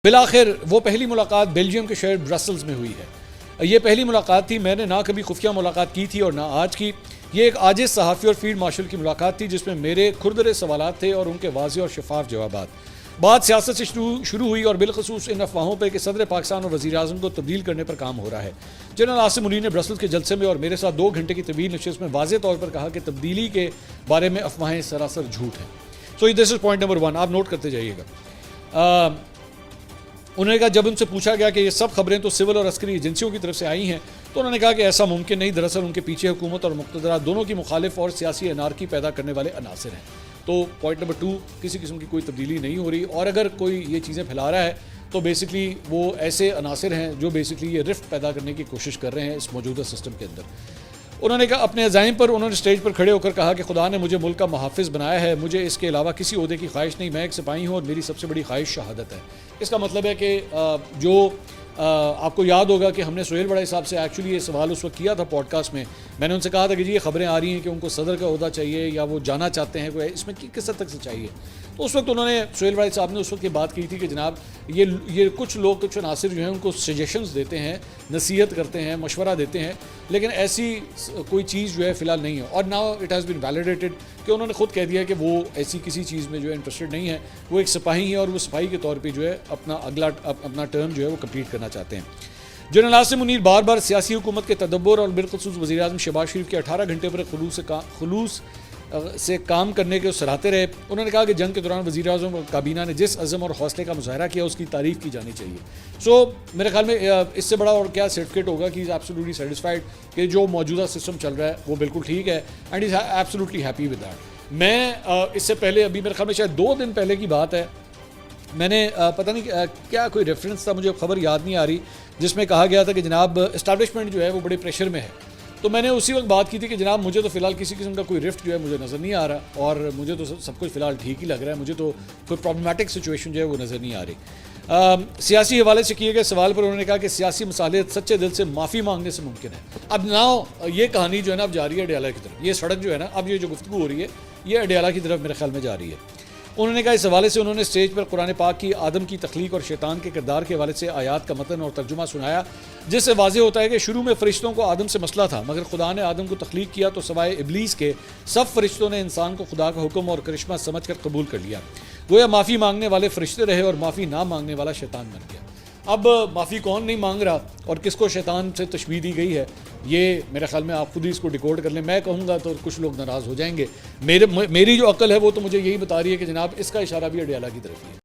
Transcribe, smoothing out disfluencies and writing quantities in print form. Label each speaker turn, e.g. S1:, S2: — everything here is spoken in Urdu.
S1: بالآخر وہ پہلی ملاقات بیلجیم کے شہر برسلز میں ہوئی ہے۔ یہ پہلی ملاقات تھی، میں نے نہ کبھی خفیہ ملاقات کی تھی اور نہ آج کی۔ یہ ایک عاجز صحافی اور فیلڈ مارشل کی ملاقات تھی جس میں میرے کھردرے سوالات تھے اور ان کے واضح اور شفاف جوابات۔ بات سیاست سے شروع ہوئی اور بالخصوص ان افواہوں پہ کہ صدر پاکستان اور وزیر اعظم کو تبدیل کرنے پر کام ہو رہا ہے۔ جنرل عاصم منیر نے برسلز کے جلسے میں اور میرے ساتھ 2 گھنٹے کی طویل نشست میں واضح طور پر کہا کہ تبدیلی کے بارے میں افواہیں سراسر جھوٹ ہیں۔ سو دس از پوائنٹ نمبر 1، آپ نوٹ کرتے جائیے گا۔ انہوں نے کہا جب ان سے پوچھا گیا کہ یہ سب خبریں تو سول اور عسکری ایجنسیوں کی طرف سے آئی ہیں تو انہوں نے کہا کہ ایسا ممکن نہیں، دراصل ان کے پیچھے حکومت اور مقتدرات دونوں کی مخالف اور سیاسی انارکی پیدا کرنے والے عناصر ہیں۔ تو پوائنٹ نمبر 2، کسی قسم کی کوئی تبدیلی نہیں ہو رہی، اور اگر کوئی یہ چیزیں پھیلا رہا ہے تو بیسکلی وہ ایسے عناصر ہیں جو بیسکلی یہ رفٹ پیدا کرنے کی کوشش کر رہے ہیں اس موجودہ سسٹم کے اندر۔ انہوں نے کہا اپنے عزائم پر انہوں نے اسٹیج پر کھڑے ہو کر کہا کہ خدا نے مجھے ملک کا محافظ بنایا ہے، مجھے اس کے علاوہ کسی عہدے کی خواہش نہیں، میں ایک سپاہی ہوں اور میری سب سے بڑی خواہش شہادت ہے۔ اس کا مطلب ہے کہ جو آپ کو یاد ہوگا کہ ہم نے سہیل بڑائی صاحب سے ایکچولی یہ سوال اس وقت کیا تھا پوڈ کاسٹ میں نے ان سے کہا تھا کہ جی یہ خبریں آ رہی ہیں کہ ان کو صدر کا عہدہ چاہیے یا وہ جانا چاہتے ہیں، اس میں کس حد تک سچائی ہے؟ تو اس وقت انہوں نے سہیل بڑائی صاحب نے اس وقت یہ بات کی تھی کہ جناب یہ کچھ لوگ کچھ عناصر جو ہیں ان کو سجیشنز دیتے ہیں، نصیحت کرتے ہیں، مشورہ دیتے ہیں، لیکن ایسی کوئی چیز جو ہے فی الحال نہیں ہے۔ اور now it has been validated کہ انہوں نے خود کہہ دیا کہ وہ ایسی کسی چیز میں جو ہے انٹرسٹڈ نہیں ہے، وہ ایک سپاہی ہے اور وہ سپاہی کے طور پہ جو ہے اپنا ٹرم جو ہے وہ کمپلیٹ کرنا چاہتے ہیں۔ جنرل عاصم منیر بار بار سیاسی حکومت کے تدبر اور بالخصوص وزیر اعظم شہباز شریف کے 18 گھنٹے پر خلوص سے کام کرنے کے سراہتے رہے۔ انہوں نے کہا کہ جنگ کے دوران وزیر اعظم اور کابینہ نے جس عزم اور حوصلے کا مظاہرہ کیا اس کی تعریف کی جانی چاہیے۔ سو میرے خیال میں اس سے بڑا اور کیا سرٹیفکیٹ ہوگا کہ از ایبسولوٹلی سیٹسفائڈ کہ جو موجودہ سسٹم چل رہا ہے وہ بالکل ٹھیک ہے and is absolutely happy with that. میں اس سے پہلے ابھی میرے خیال میں شاید 2 دن پہلے کی بات ہے، میں نے پتہ نہیں کیا کوئی ریفرنس تھا، مجھے خبر یاد نہیں آ رہی، جس میں کہا گیا تھا کہ جناب اسٹیبلشمنٹ جو ہے وہ بڑے پریشر میں ہے۔ تو میں نے اسی وقت بات کی تھی کہ جناب مجھے تو فی الحال کسی قسم کا کوئی رفٹ جو ہے مجھے نظر نہیں آ رہا، اور مجھے تو سب کچھ فی الحال ٹھیک ہی لگ رہا ہے، مجھے تو کوئی پرابلمٹک سچویشن جو ہے وہ نظر نہیں آ رہی۔ سیاسی حوالے سے کیے گئے سوال پر انہوں نے کہا کہ سیاسی مصالحت سچے دل سے معافی مانگنے سے ممکن ہے۔ اب ناؤ یہ کہانی جو ہے نا اب جا رہی ہے اڈیالہ کی طرف، یہ سڑک جو ہے نا اب یہ جو گفتگو ہو رہی ہے یہ اڈیالہ کی طرف میرے خیال میں جا رہی ہے۔ انہوں نے کہا اس حوالے سے انہوں نے اسٹیج پر قرآن پاک کی آدم کی تخلیق اور شیطان کے کردار کے حوالے سے آیات کا متن اور ترجمہ سنایا، جس سے واضح ہوتا ہے کہ شروع میں فرشتوں کو آدم سے مسئلہ تھا، مگر خدا نے آدم کو تخلیق کیا تو سوائے ابلیس کے سب فرشتوں نے انسان کو خدا کا حکم اور کرشمہ سمجھ کر قبول کر لیا۔ گویا معافی مانگنے والے فرشتے رہے اور معافی نہ مانگنے والا شیطان بن گیا۔ اب معافی کون نہیں مانگ رہا اور کس کو شیطان سے تشبیہ دی گئی ہے، یہ میرے خیال میں آپ خود ہی اس کو ڈیکوڈ کر لیں۔ میں کہوں گا تو کچھ لوگ ناراض ہو جائیں گے، میری جو عقل ہے وہ تو مجھے یہی بتا رہی ہے کہ جناب اس کا اشارہ بھی اڈیالہ کی طرف ہی ہے۔